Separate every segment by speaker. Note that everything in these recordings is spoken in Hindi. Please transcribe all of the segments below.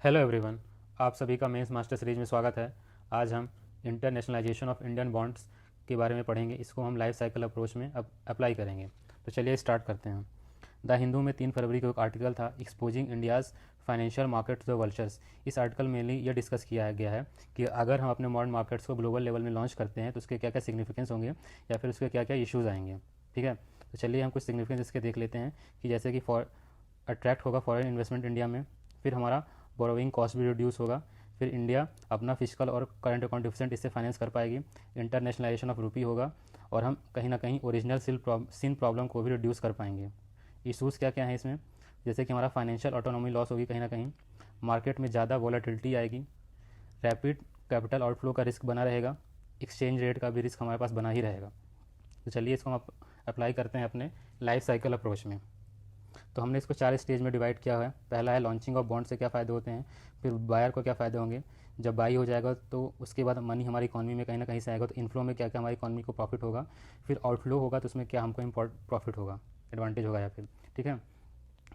Speaker 1: हेलो एवरीवन, आप सभी का मेंस मास्टर सीरीज में स्वागत है। आज हम इंटरनेशनलाइजेशन ऑफ इंडियन बॉन्ड्स के बारे में पढ़ेंगे। इसको हम लाइफ साइकिल अप्रोच में अब अप्लाई करेंगे। तो चलिए स्टार्ट करते हैं। द हिंदू में 3 फरवरी को एक आर्टिकल था, exposing India's financial market to the vultures. इस आर्टिकल में ये डिस्कस किया गया है कि अगर हम अपने बॉन्ड मार्केट्स को ग्लोबल लेवल में लॉन्च करते हैं तो उसके क्या क्या सिग्निफिकेंस होंगे या फिर उसके क्या क्या इशूज़ आएंगे। ठीक है, तो चलिए हम कुछ सिग्निफिकेंस इसके देख लेते हैं कि जैसे कि अट्रैक्ट होगा फॉरेन इन्वेस्टमेंट इंडिया में, फिर हमारा बोरोइंग कॉस्ट भी रिड्यूस होगा, फिर इंडिया अपना फिजिकल और करंट अकाउंट डिफिसिट इससे फाइनेंस कर पाएगी, इंटरनेशनलाइजेशन ऑफ रूपी होगा और हम कहीं ना कहीं ओरिजिनल सिन प्रॉब्लम को भी रिड्यूस कर पाएंगे। इशूज़ क्या क्या हैं इसमें, जैसे कि हमारा फाइनेंशियल ऑटोनॉमी लॉस होगी, कहीं ना कहीं मार्केट में ज़्यादा वॉलेटिलिटी आएगी, रैपिड कैपिटल आउटफ्लो का रिस्क बना रहेगा, एक्सचेंज रेट का भी रिस्क हमारे पास बना ही रहेगा। तो चलिए इसको हम अप्लाई करते हैं अपने लाइफ साइकिल अप्रोच में। तो हमने इसको 4 स्टेज में डिवाइड किया है। पहला है लॉन्चिंग ऑफ बॉन्ड से क्या फ़ायदे होते हैं, फिर बायर को क्या फ़ायदे होंगे, जब बाई हो जाएगा तो उसके बाद मनी हमारी इकॉनमी में कहीं ना कहीं से आएगा, तो इनफ्लो में क्या क्या हमारी इकॉनमी को प्रॉफिट होगा, फिर आउटफ्लो होगा तो उसमें क्या हमको प्रॉफिट होगा, एडवांटेज होगा या फिर। ठीक है,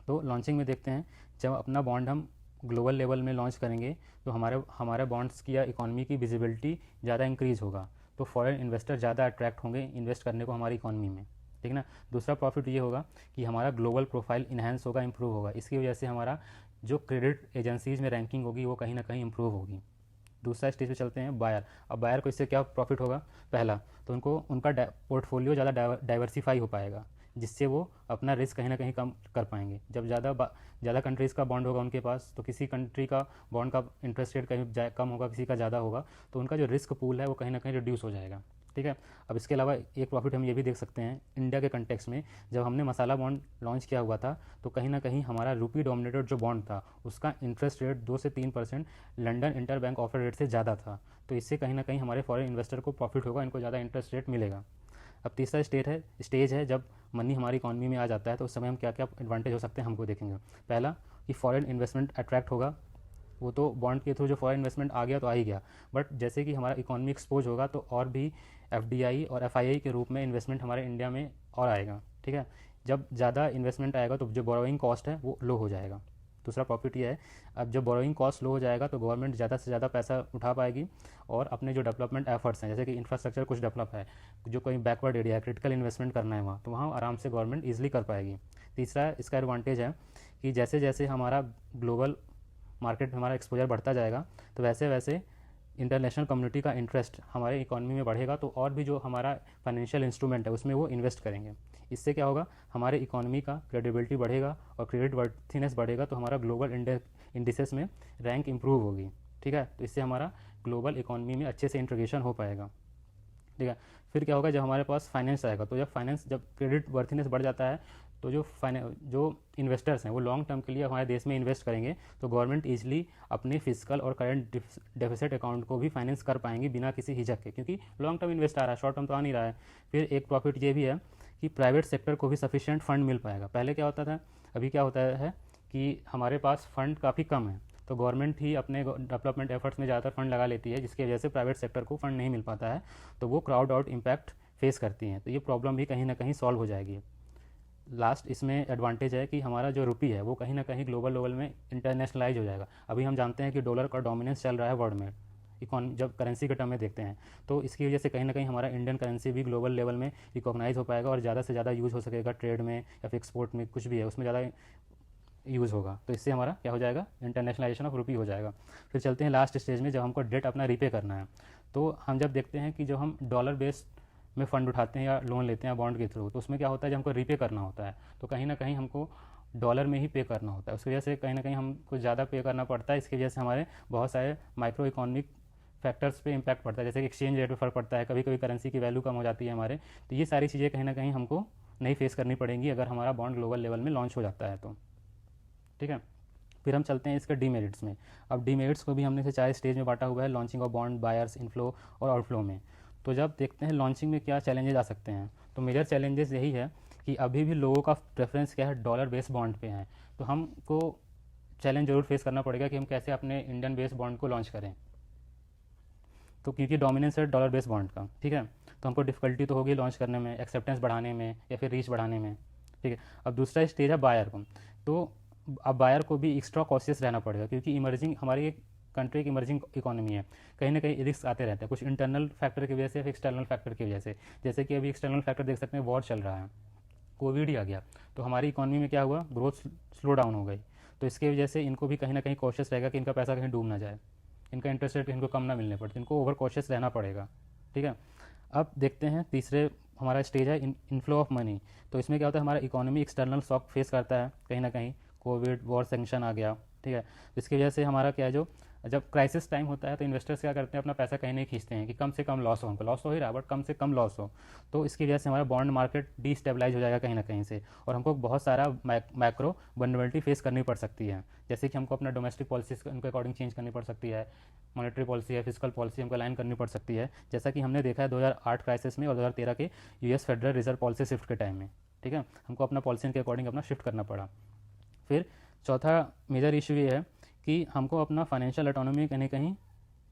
Speaker 1: तो लॉन्चिंग में देखते हैं, जब अपना बॉन्ड हम ग्लोबल लेवल में लॉन्च करेंगे तो हमारे हमारे बॉन्ड्स की या इकॉनमी की विजिबिलिटी ज़्यादा इंक्रीज़ होगा, तो फॉरेन इन्वेस्टर ज़्यादा अट्रैक्ट होंगे इन्वेस्ट करने को हमारी इकॉनमी में। ठीक ना। दूसरा प्रॉफिट ये होगा कि हमारा ग्लोबल प्रोफाइल इन्हेंस होगा, इंप्रूव होगा। इसकी वजह से हमारा जो क्रेडिट एजेंसीज में रैंकिंग होगी वो कहीं ना कहीं इंप्रूव होगी। दूसरा स्टेज पे चलते हैं बायर। अब बायर को इससे क्या प्रॉफिट होगा, पहला तो उनको उनका पोर्टफोलियो ज़्यादा डाइवर्सिफाई हो पाएगा, जिससे वो अपना रिस्क कहीं ना कहीं कम कर पाएंगे। जब ज़्यादा कंट्रीज़ का बॉन्ड होगा उनके पास, तो किसी कंट्री का बॉन्ड का इंटरेस्ट रेट कहीं कम होगा, किसी का ज़्यादा होगा, तो उनका जो रिस्क पूल है वो कहीं ना कहीं रिड्यूस हो जाएगा। ठीक है, अब इसके अलावा एक प्रॉफिट हम ये भी देख सकते हैं इंडिया के कंटेक्स में, जब हमने मसाला बॉन्ड लॉन्च किया हुआ था तो कहीं ना कहीं हमारा रूपी डोमिनेटेड जो बॉन्ड था उसका इंटरेस्ट रेट 2 से 3% London inter bank offer rate से ज़्यादा था, तो इससे कहीं ना कहीं हमारे फॉरेन इन्वेस्टर को प्रॉफिट होगा, इनको ज़्यादा इंटरेस्ट रेट मिलेगा। अब तीसरा स्टेज है जब मनी हमारी इकॉनमी में आ जाता है तो उस समय हम क्या क्या एडवांटेज हो सकते हैं हमको देखेंगे। पहला कि फॉरेन इन्वेस्टमेंट अट्रैक्ट होगा, वो तो बॉन्ड के थ्रू जो फॉरेन इन्वेस्टमेंट आ गया तो आ ही गया, बट जैसे कि हमारा इकॉनमी एक्सपोज होगा तो और भी एफडीआई और एफआईआई के रूप में इन्वेस्टमेंट हमारे इंडिया में और आएगा। ठीक है, जब ज़्यादा इन्वेस्टमेंट आएगा तो जो बोरोइंग कॉस्ट है वो लो हो जाएगा। दूसरा प्रॉफिट ये है, अब जब बोरोइंग कॉस्ट लो हो जाएगा तो गवर्नमेंट ज़्यादा से ज़्यादा पैसा उठा पाएगी और अपने जो डेवलपमेंट एफर्ट्स हैं, जैसे कि इंफ्रास्ट्रक्चर कुछ डेवलप है, जो कोई बैकवर्ड एरिया है, क्रिटिकल इन्वेस्टमेंट करना है वहाँ, तो वहाँ आराम से गवर्नमेंट ईजिली कर पाएगी। तीसरा इसका एडवांटेज है कि जैसे जैसे हमारा ग्लोबल मार्केट में हमारा एक्सपोजर बढ़ता जाएगा तो वैसे वैसे इंटरनेशनल कम्युनिटी का इंटरेस्ट हमारे इकॉनमी में बढ़ेगा, तो और भी जो हमारा फाइनेंशियल इंस्ट्रूमेंट है उसमें वो इन्वेस्ट करेंगे। इससे क्या होगा, हमारे इकॉनमी का क्रेडिबिलिटी बढ़ेगा और क्रेडिट वर्थीनेस बढ़ेगा, तो हमारा ग्लोबल इंडिसेस में रैंक इंप्रूव होगी। ठीक है, तो इससे हमारा ग्लोबल इकॉनमी में अच्छे से इंटीग्रेशन हो पाएगा। ठीक है, फिर क्या होगा, जब हमारे पास फाइनेंस आएगा तो जब क्रेडिट वर्थीनेस बढ़ जाता है तो जो इन्वेस्टर्स हैं वो लॉन्ग टर्म के लिए हमारे देश में इन्वेस्ट करेंगे, तो गवर्नमेंट ईजिली अपने फिजिकल और करंट डेफिसिट अकाउंट को भी फाइनेंस कर पाएंगी बिना किसी हिचक के, क्योंकि लॉन्ग टर्म इन्वेस्ट आ रहा है, शॉर्ट टर्म तो आ नहीं रहा है। फिर एक प्रॉफिट ये भी है कि प्राइवेट सेक्टर को भी सफिशिएंट फंड मिल पाएगा। पहले क्या होता था, अभी क्या होता है कि हमारे पास फंड काफ़ी कम है, तो गवर्नमेंट ही अपने डेवलपमेंट एफर्ट्स में ज़्यादातर फंड लगा लेती है, जिसकी वजह से प्राइवेट सेक्टर को फंड नहीं मिल पाता है, तो वो क्राउड आउट इम्पैक्ट फेस करती हैं। तो ये प्रॉब्लम भी कहीं ना कहीं सॉल्व हो जाएगी। लास्ट इसमें एडवांटेज है कि हमारा जो रुपी है वो कहीं ना कहीं ग्लोबल लेवल में इंटरनेशनलाइज हो जाएगा। अभी हम जानते हैं कि डॉलर का डोमिनेंस चल रहा है वर्ल्ड में, जब करेंसी के टर्म में देखते हैं, तो इसकी वजह से कहीं ना कहीं हमारा इंडियन करेंसी भी ग्लोबल लेवल में रिकॉग्नाइज हो पाएगा और ज़्यादा से ज़्यादा यूज़ हो सकेगा, ट्रेड में या फिर एक्सपोर्ट में कुछ भी है उसमें ज़्यादा यूज़ होगा, तो इससे हमारा क्या हो जाएगा, इंटरनेशनलाइजेशन ऑफ रुपी हो जाएगा। फिर चलते हैं लास्ट स्टेज में, जब हमको डेट अपना रीपे करना है, तो हम जब देखते हैं कि जो हम डॉलर बेस्ड में फ़ंड उठाते हैं या लोन लेते हैं बॉन्ड के थ्रू, तो उसमें क्या होता है, जब हमको रीपे करना होता है तो कहीं ना कहीं हमको डॉलर में ही पे करना होता है, उसकी वजह से कहीं ना कहीं हमको ज़्यादा पे करना पड़ता है। इसकी वजह से हमारे बहुत सारे माइक्रो इकोनॉमिक फैक्टर्स पे इम्पैक्ट पड़ता है, जैसे कि एक्सचेंज रेट पे फ़र्क पड़ता है, कभी कभी करेंसी की वैल्यू कम हो जाती है हमारे, तो ये सारी चीज़ें कहीं ना कहीं हमको नहीं फेस करनी पड़ेंगी अगर हमारा बॉन्ड ग्लोबल लेवल में लॉन्च हो जाता है तो। ठीक है, फिर हम चलते हैं इसके डीमेरिट्स में। अब डीमेरिट्स को भी हमने से 4 स्टेज में बांटा हुआ है, launching of bond, buyers, inflow और आउटफ्लो में। तो जब देखते हैं लॉन्चिंग में क्या चैलेंजेस आ सकते हैं, तो मेजर चैलेंजेस यही है कि अभी भी लोगों का प्रेफरेंस क्या है, डॉलर बेस्ड बॉन्ड पे है, तो हमको चैलेंज जरूर फेस करना पड़ेगा कि हम कैसे अपने इंडियन बेस्ड बॉन्ड को लॉन्च करें, तो क्योंकि डोमिनेंस है डॉलर बेस्ड बॉन्ड का। ठीक है, तो हमको डिफिकल्टी तो होगी लॉन्च करने में, एक्सेप्टेंस बढ़ाने में या फिर रीच बढ़ाने में। ठीक है, अब दूसरा स्टेज है बायर को। तो अब बायर को भी एक्स्ट्रा कॉशियस रहना पड़ेगा, क्योंकि इमर्जिंग हमारी एक कंट्री की इमर्जिंग इकोनॉमी है, कहीं ना कहीं रिस्क आते रहते हैं, कुछ इंटरनल फैक्टर की वजह से या एक्सटर्नल फैक्टर की वजह से। जैसे कि अभी एक्सटर्नल फैक्टर देख सकते हैं, वॉर चल रहा है, कोविड ही आ गया, तो हमारी इकोनॉमी में क्या हुआ, ग्रोथ स्लो डाउन हो गई। तो इसकी वजह से इनको भी कहीं ना कहीं कॉशियस रहेगा कि इनका पैसा कहीं डूब ना जाए, इनका इंटरेस्ट रेट इनको कम ना मिलने पड़े, इनको ओवर कॉशियस रहना पड़ेगा। ठीक है, अब देखते हैं तीसरे हमारा स्टेज है इनफ्लो ऑफ मनी। तो इसमें क्या होता है, हमारा इकोनॉमी एक्सटर्नल शॉक फेस करता है, कहीं ना कहीं कोविड वॉर सेंक्शन आ गया। ठीक है, तो इसकी वजह से हमारा क्या है, जो जब क्राइसिस टाइम होता है तो इन्वेस्टर्स क्या करते हैं, अपना पैसा कहीं नहीं खींचते हैं कि कम से कम लॉस हो, उनको लॉस हो ही रहा है बट कम से कम लॉस हो। तो इसकी वजह से हमारा बॉन्ड मार्केट डिस्टेबलाइज हो जाएगा कहीं ना कहीं से, और हमको बहुत सारा मैक्रो वल्नरेबिलिटी फेस करनी पड़ सकती है। जैसे कि हमको अपना डोमेस्टिक पॉलिसीज उनके अकॉर्डिंग चेंज करनी पड़ सकती है, मॉनेटरी पॉलिसी है, फिजिकल पॉलिसी हमको अलाइन करनी पड़ सकती है, जैसा कि हमने देखा है 2008 क्राइसिस में और 2013 के US federal reserve policy shift के टाइम में। ठीक है, हमको अपना पॉलिसी के अकॉर्डिंग अपना शिफ्ट करना पड़ा। फिर चौथा मेजर इशू ये है कि हमको अपना फाइनेंशियल ऑटोनॉमी कहीं कहीं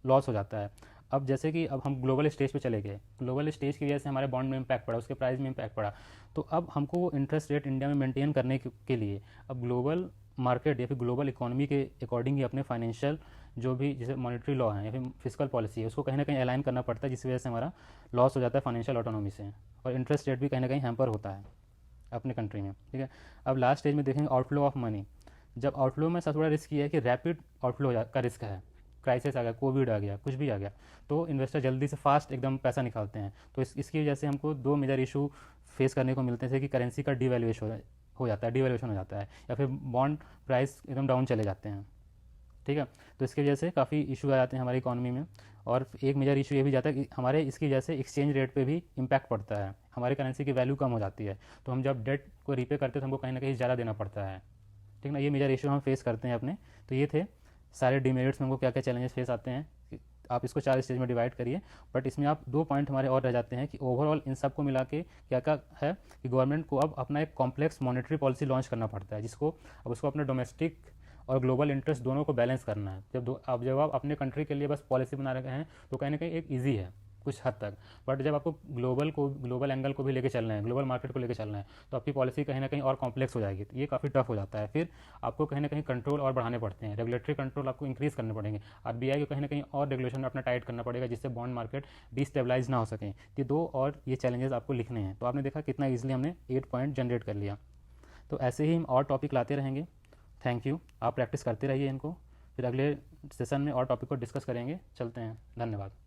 Speaker 1: लॉस हो जाता है। अब जैसे कि अब हम ग्लोबल स्टेज पे चले गए, ग्लोबल स्टेज की वजह से हमारे बॉन्ड में इम्पैक्ट पड़ा, उसके प्राइस में इम्पैक्ट पड़ा। तो अब हमको वो इंटरेस्ट रेट इंडिया में मेंटेन करने के लिए अब ग्लोबल मार्केट या फिर ग्लोबल इकोनॉमी के अकॉर्डिंग ही अपने फाइनेंशियल जो भी जैसे मॉनेटरी लॉ है या फिर फिजिकल पॉलिसी है उसको कहीं ना कहीं अलाइन करना पड़ता है, जिसकी वजह से हमारा लॉस हो जाता है फाइनेंशियल ऑटोनॉमी से, और इंटरेस्ट रेट भी कहीं ना कहीं हैम्पर होता है अपने कंट्री में। ठीक है, अब लास्ट स्टेज में देखेंगे आउटफ्लो ऑफ मनी। जब आउटफ्लो में सबसे बड़ा रिस्क ये है कि रैपिड आउटफ्लो का रिस्क है, क्राइसिस आ गया, कोविड आ गया, कुछ भी आ गया, तो इन्वेस्टर जल्दी से फास्ट एकदम पैसा निकालते हैं। तो इसकी वजह से हमको दो मेजर इशू फेस करने को मिलते हैं, जैसे कि करेंसी का डिवैल्यूएशन हो जाता है, डिवैल्यूएशन हो जाता है, या फिर बॉन्ड प्राइस एकदम डाउन चले जाते हैं। ठीक है, तो इसकी वजह से काफ़ी इशू आ जाते हैं हमारी इकोनॉमी में। और एक मेजर इशू ये भी जाता है कि हमारे इसकी वजह से एक्सचेंज रेट पे भी इम्पैक्ट पड़ता है, हमारी करेंसी की वैल्यू कम हो जाती है, तो हम जब डेट को रीपे करते हैं तो हमको कहीं ना कहीं ज़्यादा देना पड़ता है। ठीक ना, ये मेजर इशू हम फेस करते हैं अपने। तो ये थे सारे डिमेरिट्स में हमको क्या क्या चैलेंजेस फेस आते हैं। आप इसको 4 स्टेज में डिवाइड करिए, बट इसमें आप 2 पॉइंट हमारे और रह जाते हैं कि ओवरऑल इन सब को मिला के क्या क्या है कि गवर्नमेंट को अब अपना एक कॉम्प्लेक्स मॉनेटरी पॉलिसी लॉन्च करना पड़ता है, जिसको अब उसको अपने डोमेस्टिक और ग्लोबल इंटरेस्ट दोनों को बैलेंस करना है। जब आप अपने कंट्री के लिए बस पॉलिसी बना रहे हैं तो कहीं ना कहीं एक ईजी है कुछ हद तक, बट जब आपको ग्लोबल एंगल को भी लेके चलना है, ग्लोबल मार्केट को लेके चलना है, तो आपकी पॉलिसी कहीं ना कहीं और कॉम्प्लेक्स हो जाएगी, तो ये काफ़ी टफ हो जाता है। फिर आपको कहीं ना कहीं कंट्रोल और बढ़ाने पड़ते हैं, रेगुलेटरी कंट्रोल आपको इंक्रीज़ करने पड़ेंगे, आरबीआई को कहीं ना कहीं और रेगुलेशन अपना टाइट करना पड़ेगा, जिससे बॉन्ड मार्केट डिस्टेबलाइज ना हो सकें। ये 2 और ये चैलेंजेस आपको लिखने हैं। तो आपने देखा कितना ईजिली हमने 8 पॉइंट जनरेट कर लिया। तो ऐसे ही हम और टॉपिक लाते रहेंगे। थैंक यू, आप प्रैक्टिस करते रहिए इनको, फिर अगले सेशन में और टॉपिक को डिस्कस करेंगे। चलते हैं, धन्यवाद।